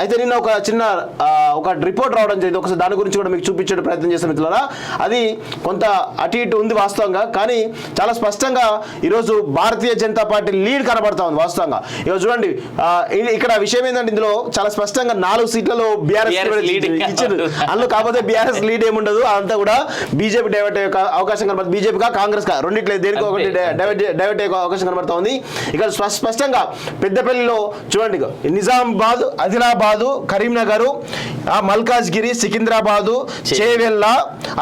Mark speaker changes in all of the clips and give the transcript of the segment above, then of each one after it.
Speaker 1: అయితే నిన్న ఒక చిన్న ఒక రిపోర్ట్ రావడం జరిగింది. ఒకసారి దాని గురించి కూడా మీకు చూపించే ప్రయత్నం చేస్తాం మిత్రులారా. అది కొంత అటు ఇటు ఉంది వాస్తవంగా, కానీ చాలా స్పష్టంగా ఈరోజు భారతీయ జనతా పార్టీ లీడ్ కనబడతా ఉంది వాస్తవంగా. ఈరోజు చూడండి, ఇక్కడ విషయం ఏంటంటే ఇందులో చాలా స్పష్టంగా 4 సీట్లలో బీఆర్ఎస్ ఇచ్చారు. అందులో కాకపోతే బీఆర్ఎస్ లీడ్ ఏముండదు, అంతా కూడా బీజేపీ డైవర్ట్ అయ్యే అవకాశం కనబడుతుంది. బీజేపీగా కాంగ్రెస్ రెండిట్లేదు, దేనికి ఒకటి డైవర్ట్ అయ్యే అవకాశం కనబడతా ఉంది. ఇక్కడ స్పష్టంగా పెద్దపల్లిలో చూడండి, నిజామాబాద్, ఆదిలాబాద్, కరీంనగర్, మల్కాజ్గిరి, సికింద్రాబాదు, చేవెళ్ళ,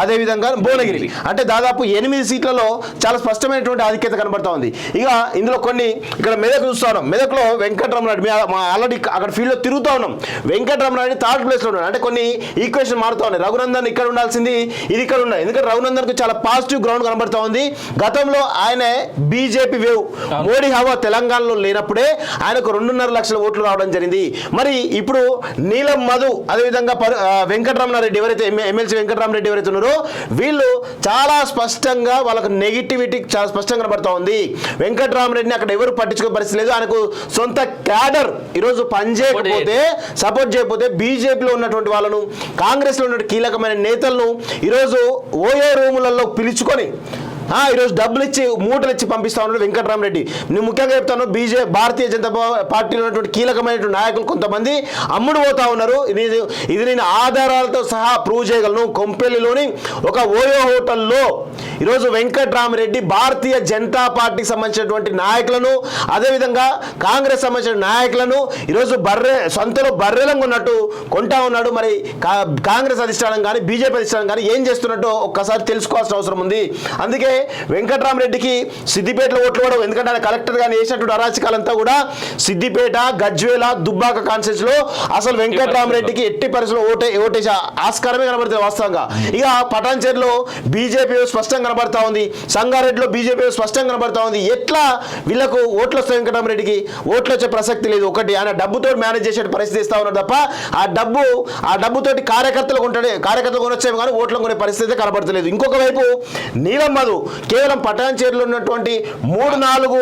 Speaker 1: అదేవిధంగా భువనగిరి, అంటే దాదాపు 8 సీట్లలో చాలా స్పష్టమైనటువంటి ఆధిక్యత కనబడతా ఉంది. ఇక ఇందులో కొన్ని ఇక్కడ మెదక్ చూస్తా ఉన్నాం. మెదక్లో వెంకటరమణారెడ్డి ఆల్రెడీ అక్కడ ఫీల్డ్లో తిరుగుతూ ఉన్నాం. వెంకటరమణారెడ్డి 3rd ప్లేస్లో ఉన్నాడు. అంటే కొన్ని ఈక్వేషన్ మారుతూ ఉన్నాయి. రఘునందన్ ఇక్కడ ఉండాల్సింది ఇది ఇక్కడ ఉన్నాయి. ఎందుకంటే రఘునందన్కు చాలా పాజిటివ్ గ్రౌండ్ కనబడతా ఉంది. గతంలో ఆయన బీజేపీ వేవ్ మోడీ హవా తెలంగాణలో లేనప్పుడే ఆయనకు 2.5 లక్షల ఓట్లు రావడం జరిగింది. మరి ఇప్పుడు నీలం మధు, అదేవిధంగా వెంకటరమణారెడ్డి ఎవరైతే ఎమ్మెల్సీ వెంకటరామరెడ్డి ఎవరైతే ఉన్నారో వీళ్ళు చాలా స్పష్టంగా వాళ్ళకు నెగిటివిటీ చాలా స్పష్టంగా కనబడతా ఉంది. వెంకటరామరెడ్డిని అక్కడ ఎవరు పట్టించుకునే పరిస్థితి లేదు. ఆయనకు సొంత క్యాడర్ ఈరోజు పనిచేయకపోతే, సపోర్ట్ చేయకపోతే బీజేపీలో ఉన్నటువంటి వాళ్ళను, కాంగ్రెస్లో ఉన్న కీలకమైన నేతలను ఈరోజు ఓయో రూములలో పిలుచుకొని ఈరోజు డబ్బులు ఇచ్చి మూటలు ఇచ్చి పంపిస్తా ఉన్నాడు వెంకటరామరెడ్డి. నేను ముఖ్యంగా చెప్తాను, భారతీయ జనతా పార్టీలో ఉన్నటువంటి కీలకమైనటువంటి నాయకులు కొంతమంది అమ్ముడు పోతా ఉన్నారు. ఇది నేను ఆధారాలతో సహా ప్రూవ్ చేయగలను. కొంపెల్లిలోని ఒక ఓయో హోటల్లో ఈరోజు వెంకటరామరెడ్డి భారతీయ జనతా పార్టీకి సంబంధించినటువంటి నాయకులను, అదేవిధంగా కాంగ్రెస్ సంబంధించిన నాయకులను ఈరోజు సొంతలో బర్రెలంగా ఉన్నట్టు కొంటా ఉన్నాడు. మరి కాంగ్రెస్ అధిష్టానం కానీ బీజేపీ అధిష్టానం కానీ ఏం చేస్తున్నట్టు ఒక్కసారి తెలుసుకోవాల్సిన అవసరం ఉంది. అందుకే వెంకటరామరెడ్డికి సిద్దిపేటలో ఓట్లు పడవు. ఎందుకంటే ఆయన కలెక్టర్ గానీ వేసినటువంటి అరాచకాలంతా కూడా సిద్దిపేట, గజ్వేల, దుబ్బాక కాన్స్టిట్యూన్స్ లో అసలు వెంకటరామరెడ్డికి ఎట్టి పరిస్థితుల్లో ఓటేసే ఆస్కారమే కనబడుతుంది వాస్తవంగా. ఇక పటాన్చేరులో బీజేపీ స్పష్టంగా కనబడతా ఉంది, సంగారెడ్డిలో బీజేపీ స్పష్టంగా కనబడతా ఉంది. ఎట్లా వీళ్ళకు ఓట్లు వస్తాయి? వెంకటరామరెడ్డికి ఓట్లు వచ్చే ప్రసక్తి లేదు. ఒకటి, ఆయన డబ్బుతో మేనేజ్ చేసే పరిస్థితి ఇస్తా ఉన్నారు తప్ప ఆ డబ్బుతోటి కార్యకర్తలు కొనొచ్చేవి కానీ ఓట్లను కొనే పరిస్థితి కనబడతలేదు. ఇంకొక వైపు నీలం మధు కేవలం పటాన్చేరులో ఉన్నటువంటి 3-4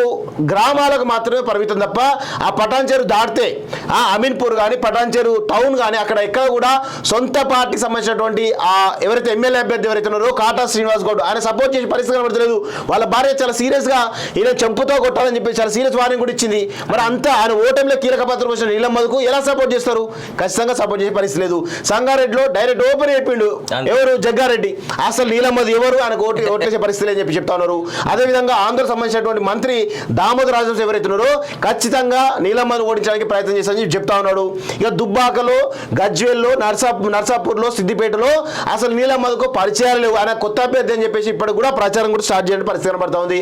Speaker 1: గ్రామాలకు మాత్రమే పరిమితం తప్ప ఆ పటాన్చేరు దాటితే అమీన్పూర్ కానీ పటాన్చేరు టౌన్ కానీ అక్కడ ఎక్కడ కూడా సొంత పార్టీకి సంబంధించినటువంటి ఎవరైతే ఎమ్మెల్యే అభ్యర్థి ఎవరైతే ఉన్నారో కాటా శ్రీనివాస్ గౌడ్ ఆయన సపోర్ట్ చేసే పరిస్థితి కనబడతలేదు. వాళ్ళ భార్య చాలా సీరియస్గా ఈయన చెంపుతో కొట్టాలని చెప్పి చాలా సీరియస్ వార్నింగ్ కూడా ఇచ్చింది. మరి అంతా ఆయన ఓటమిలో కీలక పాత్ర పోసిన నీలం మధుకు ఎలా సపోర్ట్ చేస్తారు? ఖచ్చితంగా సపోర్ట్ చేసే పరిస్థితి లేదు. సంగారెడ్డిలో డైరెక్ట్ ఓపెన్ చెప్పిండు ఎవరు, జగ్గారెడ్డి. అసలు నీలం మధు ఎవరు, ఆయనకు ఓట్లేసే పరిస్థితి అని చెప్పి చెప్తా ఉన్నారు. అదేవిధంగా ఆంధ్రకు సంబంధించినటువంటి మంత్రి దామోదర్ రాజవంశీ ఎవరైతే ఉన్నారో ఖచ్చితంగా నీలమ్మను ఓడించడానికి ప్రయత్నం చేస్తారని చెప్తా ఉన్నాడు. ఇక దుబ్బాకలో, గజ్వేల్లో, నర్సాపూర్లో, సిద్దిపేటలో అసలు నీలమ్మకు పరిచయాలు లేవు. ఆయన కొత్త అభ్యర్థి అని చెప్పేసి ఇప్పుడు కూడా ప్రచారం కూడా స్టార్ట్ చేయడం పరిస్థితి కనబడతా ఉంది.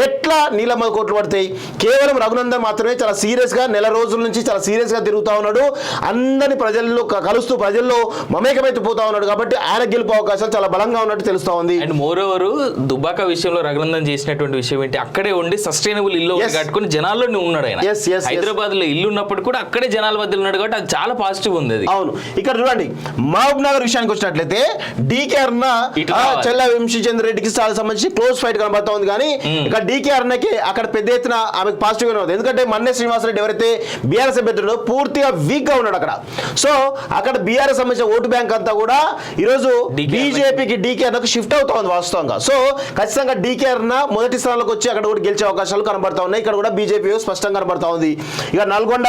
Speaker 1: ఎట్లా నీలమ్మ కోట్లు పడతాయి? కేవలం రఘునందన్ మాత్రమే చాలా సీరియస్గా నెల రోజుల నుంచి చాలా సీరియస్గా తిరుగుతూ ఉన్నాడు. అందరినీ ప్రజల్లో కలుస్తూ ప్రజల్లో మమేకమైతే పోతా ఉన్నాడు. కాబట్టి ఆయన గెలుపు అవకాశాలు చాలా బలంగా ఉన్నట్టు తెలుస్తా ఉంది.
Speaker 2: అండ్ మోర్ ఓవర్ దుబ్బాక విషయంలో రఘునందన్ చేసినటువంటి విషయం ఏంటి, అక్కడే ఉండి సస్టైనబుల్ ఇల్లు కట్టుకుని జనాల్లోనే ఉన్నాడు. ఆయన హైదరాబాద్ లో ఇల్లు ఉన్నప్పుడు కూడా అక్కడే జనాల మధ్యలో ఉన్నాడు కాబట్టి అది చాలా పాజిటివ్ ఉంది.
Speaker 1: అవును, ఇక్కడ చూడండి మహబూబ్ నగర్ విషయానికి వచ్చినట్లయితే డీకే అరుణ చెల్ల వంశీచంద్ర రెడ్డికి సంబంధించి క్లోజ్ ఫైట్ కనబడతా ఉంది. కానీ ఇక్కడ డీకే అరుణకి అక్కడ పెద్ద ఎత్తున ఆమెకు పాజిటివ్ గా ఉంది. ఎందుకంటే మన్నే శ్రీనివాసరెడ్డి ఎవరైతే బీఆర్ఎస్ అభ్యర్థులు పూర్తిగా వీక్ గా ఉన్నాడు అక్కడ. సో అక్కడ బీఆర్ఎస్ సంబంధించిన ఓటు బ్యాంక్ అంతా కూడా ఈరోజు బీజేపీకి డీకే అరుణకు షిఫ్ట్ అవుతా ఉంది వాస్తవంగా. సో ఖచ్చితంగా డీకే అరుణ మొదటి స్థానంలోకి వచ్చి అక్కడ కూడా గెలిచే అవకాశాలు కనబడతా ఉన్నాయి. ఇక్కడ కూడా బీజేపీ స్పష్టంగా కనబడతా ఉంది. ఇక నల్గొండ,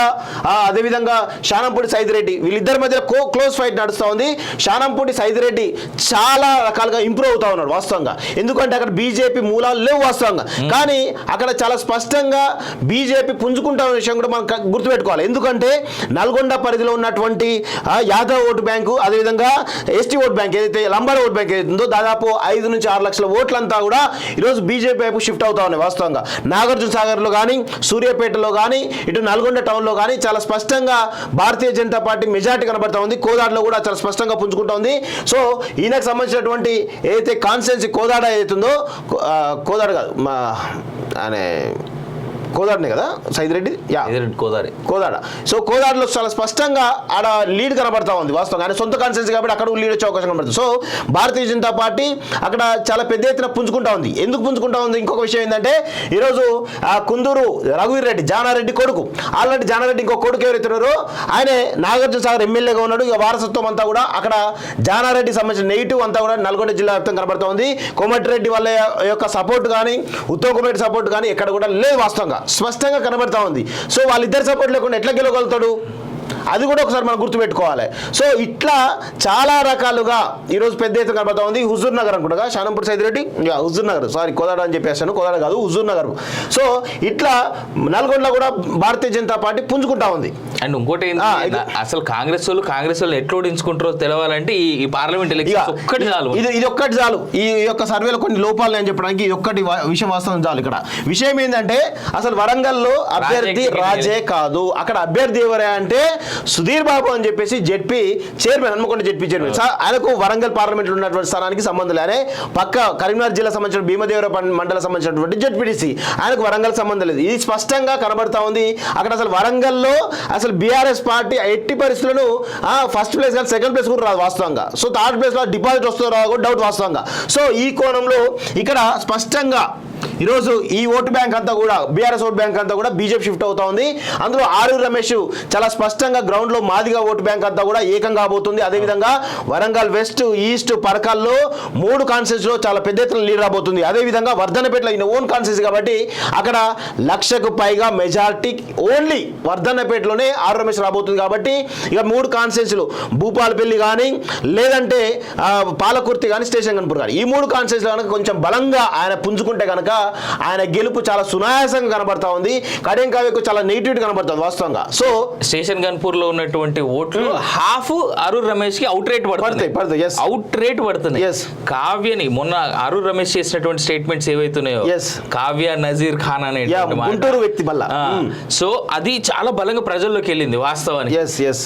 Speaker 1: అదేవిధంగా శానంపూడి సైదిరెడ్డి వీళ్ళిద్దరి మధ్య క్లోజ్ ఫైట్ నడుస్తూ ఉంది. శానంపూడి సైదిరెడ్డి చాలా రకాలుగా ఇంప్రూవ్ అవుతా ఉన్నాడు వాస్తవంగా. ఎందుకంటే అక్కడ బీజేపీ మూలాలు లేవు వాస్తవంగా. కానీ అక్కడ చాలా స్పష్టంగా బీజేపీ పుంజుకుంటా విషయం కూడా మనం గుర్తుపెట్టుకోవాలి. ఎందుకంటే నల్గొండ పరిధిలో ఉన్నటువంటి యాదవ్ ఓటు బ్యాంకు, అదేవిధంగా ఎస్టీ ఓటు బ్యాంక్ ఏదైతే లంబాడ ఓటు బ్యాంక్ ఏదైతే ఉందో దాదాపు 5 నుంచి 6 లక్షల ఓట్లంతా కూడా ఈరోజు బీజేపీ వైపు షిఫ్ట్ అవుతా ఉన్నాయి వాస్తవంగా. నాగార్జున సాగర్లో కానీ, సూర్యాపేటలో కానీ, ఇటు నల్గొండ టౌన్లో కానీ చాలా స్పష్టంగా భారతీయ జనతా పార్టీ మెజార్టీ కనబడతా ఉంది. కోదాడలో కూడా చాలా స్పష్టంగా పుంజుకుంటా ఉంది. సో ఈయనకు సంబంధించినటువంటి ఏదైతే కాన్స్టిట్యున్సీ కోదాడ ఏదైతుందో, కోదాడ కాదు కోదాడనే కదా సైదిరెడ్డి కోదాడ. సో కోదాడలో చాలా స్పష్టంగా ఆడ లీడ్ కనబడతా ఉంది వాస్తవంగా. ఆయన సొంత కాన్స్టిట్యూన్సీ కాబట్టి అక్కడ లీడ్ వచ్చే అవకాశం కనబడుతుంది. సో భారతీయ జనతా పార్టీ అక్కడ చాలా పెద్ద ఎత్తున పుంజుకుంటా ఉంది. ఎందుకు పుంజుకుంటా ఉంది? ఇంకొక విషయం ఏంటంటే ఈరోజు కుందూరు రఘువీర్ రెడ్డి జానారెడ్డి కొడుకు, ఆల్రెడీ జానారెడ్డి ఇంకో కొడుకు ఎవరైతున్నారో ఆయనే నాగార్జున సాగర్ ఎమ్మెల్యేగా ఉన్నాడు. ఇక వారసత్వం అంతా కూడా అక్కడ జానారెడ్డికి సంబంధించిన నెగిటివ్ అంతా కూడా నల్గొండ జిల్లా వ్యాప్తంగా కనబడుతూ ఉంది. కోమటిరెడ్డి వాళ్ళ యొక్క సపోర్ట్ కానీ ఉత్తమ్ కుమార్ రెడ్డి సపోర్ట్ కానీ ఎక్కడ కూడా లేదు, వాస్తవంగా స్పష్టంగా కనబడతా ఉంది. సో వాళ్ళిద్దరి సపోర్ట్ లేకుండా ఎట్లా గెలవగలుగుతాడు? అది కూడా ఒకసారి మనం గుర్తుపెట్టుకోవాలి. సో ఇట్లా చాలా రకాలుగా ఈరోజు పెద్ద ఎత్తున కనబడతా ఉంది. హుజూర్ నగర్ అనుకుంటా, షానంపూర్ సైదిరెడ్డి హుజూర్ నగర్, సారీ కోదాడ అని చెప్పేసాను, కోదాడ కాదు హుజూర్ నగర్. సో ఇట్లా నల్గొండలో కూడా భారతీయ జనతా పార్టీ పుంజుకుంటా ఉంది.
Speaker 2: అండ్ ఇంకోటి అసలు కాంగ్రెస్ వాళ్ళు ఎట్లా ఓడించుకుంటారో తెలవాలంటే ఈ పార్లమెంట్ ఎలక్షన్ ఒక్కటి చాలు.
Speaker 1: ఇది ఒక్కటి చాలు. ఈ యొక్క సర్వేలో కొన్ని లోపాలు అని చెప్పడానికి ఇది ఒక్కటి విషయం వాస్తవం చాలు. ఇక్కడ విషయం ఏంటంటే అసలు వరంగల్లో అభ్యర్థి రాజే కాదు, అక్కడ అభ్యర్థి ఎవరే అంటే సుధీర్ బాబు అని చెప్పేసి ZP chairman, Hanamkonda ZP chairman. ఆయనకు వరంగల్ పార్లమెంట్ ఉన్నటువంటి స్థానానికి సంబంధం లేనే, పక్క కరీంనగర్ జిల్లా సంబంధించిన భీమదేవర మండలం సంబంధించినటువంటి జెడ్పీటీసీ, ఆయనకు వరంగల్ సంబంధం లేదు. ఇది స్పష్టంగా కనబడతా ఉంది. అక్కడ అసలు వరంగల్లో అసలు బీఆర్ఎస్ పార్టీ ఎట్టి పరిస్థితులను ఫస్ట్ ప్లేస్ కానీ సెకండ్ ప్లేస్ కూడా రాదు వాస్తవంగా. సో థర్డ్ ప్లేస్ లో డిపాజిట్ వస్తుందో రాదు డౌట్ వాస్తవంగా. సో ఈ కోణంలో ఇక్కడ స్పష్టంగా ఈరోజు ఈ ఓటు బ్యాంక్ అంతా కూడా బీఆర్ఎస్ ఓటు బ్యాంక్ అంతా కూడా బీజేపీ షిఫ్ట్ అవుతా ఉంది. అందులో ఆరూరు రమేష్ చాలా స్పష్టంగా గ్రౌండ్ లో మాదిగా ఓటు బ్యాంక్ అంతా కూడా ఏకం కాబోతుంది. అదేవిధంగా వరంగల్ వెస్ట్, ఈస్ట్, పరకాల్లో 3 కాన్స్టిట్యూన్స్ లో చాలా పెద్ద ఎత్తున లీడ్ రాబోతుంది. అదేవిధంగా వర్ధన్నపేటలో ఈయన ఓన్ కాన్స్టిట్యూన్సీ కాబట్టి అక్కడ 1,00,000కు పైగా మెజారిటీ ఓన్లీ వర్ధన్నపేటలోనే ఆరూరు రమేష్ రాబోతుంది. కాబట్టి ఇక 3 కాన్స్టిట్యూన్సీలు భూపాలపల్లి కానీ లేదంటే పాలకుర్తి కానీ స్టేషన్ కనుపూర్ కానీ ఈ 3 కాన్స్టిట్యూన్సీలు కనుక కొంచెం బలంగా ఆయన పుంజుకుంటే కనుక ఆయన గెలుపు చాలా సునాయాసంగా కనబడతా ఉంది. కడియం కావ్యకు చాలా నెగిటివ్ కనబడుతుంది వాస్తవంగా. సో
Speaker 2: స్టేషన్ గన్పూర్ లో ఉన్నటువంటి ఓట్లు హాఫ్ అరూర్ రమేష్ కి అవుట్ రేట్ పడుతుంది. కావ్యని మొన్న అరూర్ రమేష్ చేసినటువంటి స్టేట్మెంట్స్ ఏవైతున్నాయో కావ్య నజీర్ ఖాన్ అనే
Speaker 1: గుంటూరు వ్యక్తి వల్ల,
Speaker 2: సో అది చాలా బలంగా ప్రజల్లోకి వెళ్ళింది వాస్తవానికి.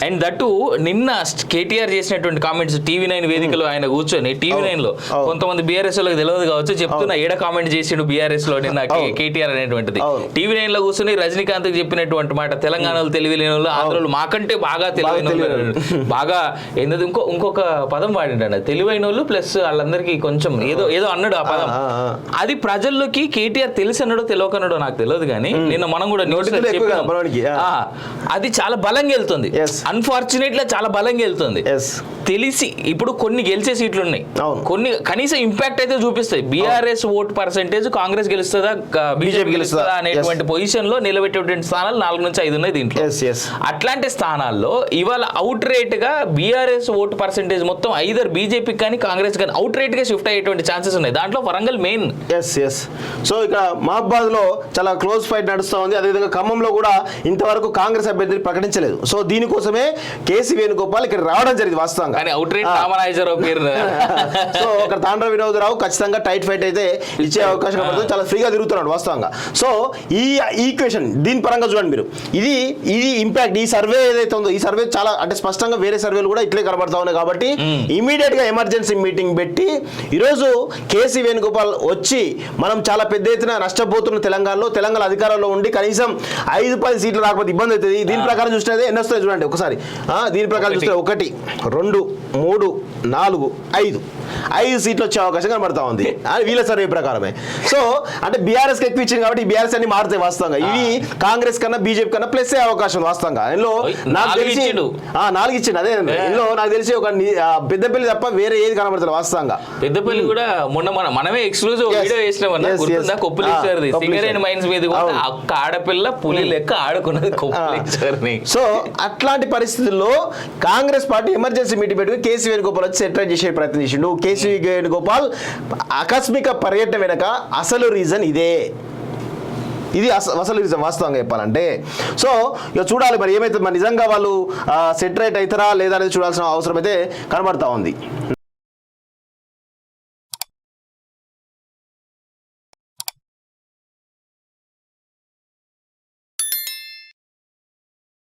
Speaker 2: అండ్ దట్ నిన్న కేటీఆర్ చేసినటువంటి కామెంట్స్ టీవీ9 వేదికలో ఆయన కూర్చొని టీవీ9 లో కొంతమంది బీఆర్ఎస్ వాళ్ళకి తెలియదు కావచ్చు చెప్తున్నా ఏడ కామెంట్ చేసిండు బీఆర్ఎస్ లో నిన్న కేటీఆర్ అనేటువంటిది. టీవీ9 లో కూర్చొని రజనీకాంత్ చెప్పినటువంటి మాట, తెలంగాణలో తెలివిలేని వాళ్ళు ఆంధ్రలో మాకంటే బాగా తెలివైన బాగా ఏంటది ఇంకొక పదం వాడిండ తెలివైన వాళ్ళు ప్లస్ వాళ్ళందరికీ కొంచెం ఏదో అన్నాడు ఆ పదం. అది ప్రజల్లోకి కేటీఆర్ తెలిసి అన్నాడో తెలియకన్నాడో నాకు తెలియదు కానీ నిన్న మనం కూడా అది చాలా బలంగా వెళ్తుంది. అన్ఫార్చునేట్లీ చాలా బలంగా వెళ్తుంది. తెలిసి ఇప్పుడు కొన్ని గెలిచే సీట్లు ఉన్నాయి, కొన్ని కనీసం ఇంపాక్ట్ అయితే చూపిస్తాయి. బీఆర్ఎస్ ఓట్ పర్సెంటేజ్ కాంగ్రెస్ గెలుస్తుందా బీజేపీ గెలుస్తుందా అనేటువంటి పొజిషన్ లో నిలబెట్టేటువంటి స్థానాలు 4 నుంచి 5 ఉన్నాయి దీంట్లో. అట్లాంటి స్థానాల్లో ఇవాళ అవుట్ రేట్ గా బీఆర్ఎస్ ఓటు పర్సెంటేజ్ మొత్తం ఐదర్ బీజేపీ కానీ కాంగ్రెస్ కానీ అవుట్ రేట్ గా షిఫ్ట్ అయ్యేటువంటి ఛాన్సెస్ ఉన్నాయి. దాంట్లో వరంగల్ మెయిన్.
Speaker 1: సో ఇక్కడ మహబాద్ లో చాలా క్లోజ్ ఫైట్ నడుస్తూ ఉంది. అదేవిధంగా ఖమ్మంలో కూడా ఇంతవరకు కాంగ్రెస్ అభ్యర్థిని ప్రకటించలేదు. సో దీనికోసమే కేసీ వేణుగోపాల్ ఇక్కడ రావడం జరిగింది వాస్తవంగా.
Speaker 2: అవుట్ రేట్ రామరాజరావు పేరు.
Speaker 1: సో ఒక తాండ్ర వినోదరావు ఖచ్చితంగా టైట్ ఫైట్ అయితే ఇచ్చే అవకాశం పడుతుంది. చాలా ఫ్రీగా తిరుగుతున్నాడు వాస్తవంగా. సో ఈ ఈక్వేషన్ దీని పరంగా చూడండి మీరు, ఇది ఇంపాక్ట్ ఈ సర్వే ఏదైతే ఉందో ఈ సర్వే చాలా అంటే స్పష్టంగా వేరే సర్వేలు కూడా ఇట్లే కనబడతా ఉన్నాయి. కాబట్టి ఇమీడియట్ గా ఎమర్జెన్సీ మీటింగ్ పెట్టి ఈరోజు కేసీ వేణుగోపాల్ వచ్చి మనం చాలా పెద్ద ఎత్తున నష్టపోతున్న తెలంగాణ అధికారంలో ఉండి కనీసం 5-10 సీట్లు రాకపోతే ఇబ్బంది అవుతుంది. దీని ప్రకారం చూస్తే ఎన్ని వస్తాయి చూడండి ఒకసారి. దీని ప్రకారం చూస్తే 1, 2, 3, 4, 5 సీట్లు వచ్చే అవకాశం కనబడతా ఉంది వీళ్ళ సర్వే ప్రకారమే. సో అంటే బీఆర్ఎస్ కి ఎక్కువ ఇచ్చింది కాబట్టి బీఆర్ఎస్ అన్ని మారుతాయి వాస్తవంగా. ఇవి కాంగ్రెస్ కన్నా బీజేపీ కన్నా ప్లస్ అయ్యే అవకాశం వాస్తవంగా. ఇందులో నాకు తెలిసి 4 ఇచ్చిండు. అదే ఇందులో నాకు తెలిసి ఒక పెద్దపల్లి తప్ప వేరే ఏది కనబడతారు వాస్తవంగా.
Speaker 2: పెద్దపల్లి కూడా మొన్న మనమే ఎక్స్క్లూజివ్ వీడియో చేసినామన్నా కొప్పులేశ్వరిది సింగరేణి మైన్స్ మీద ఒక్క ఆడపిల్ల పులి లెక్క ఆడుకున్నది కొప్పులేశ్వరిని.
Speaker 1: సో అట్లాంటి పరిస్థితుల్లో కాంగ్రెస్ పార్టీ ఎమర్జెన్సీ మీటింగ్ పెట్టుకుని కేసీ వేణుగోపాల్ వచ్చి సెటిల్ చేసే ప్రయత్నం చేసిండు. కేసీ వేణుగోపాల్ ఆకస్మిక పర్యటన వెనక అసలు రీజన్ ఇదే. ఇది అసలు రీజన్ వాస్తవంగా చెప్పాలంటే. సో ఇక చూడాలి మరి ఏమైతే మరి నిజంగా వాళ్ళు సెటరేట్ అవుతారా లేదా అనేది చూడాల్సిన అవసరం అయితే కనబడతా ఉంది.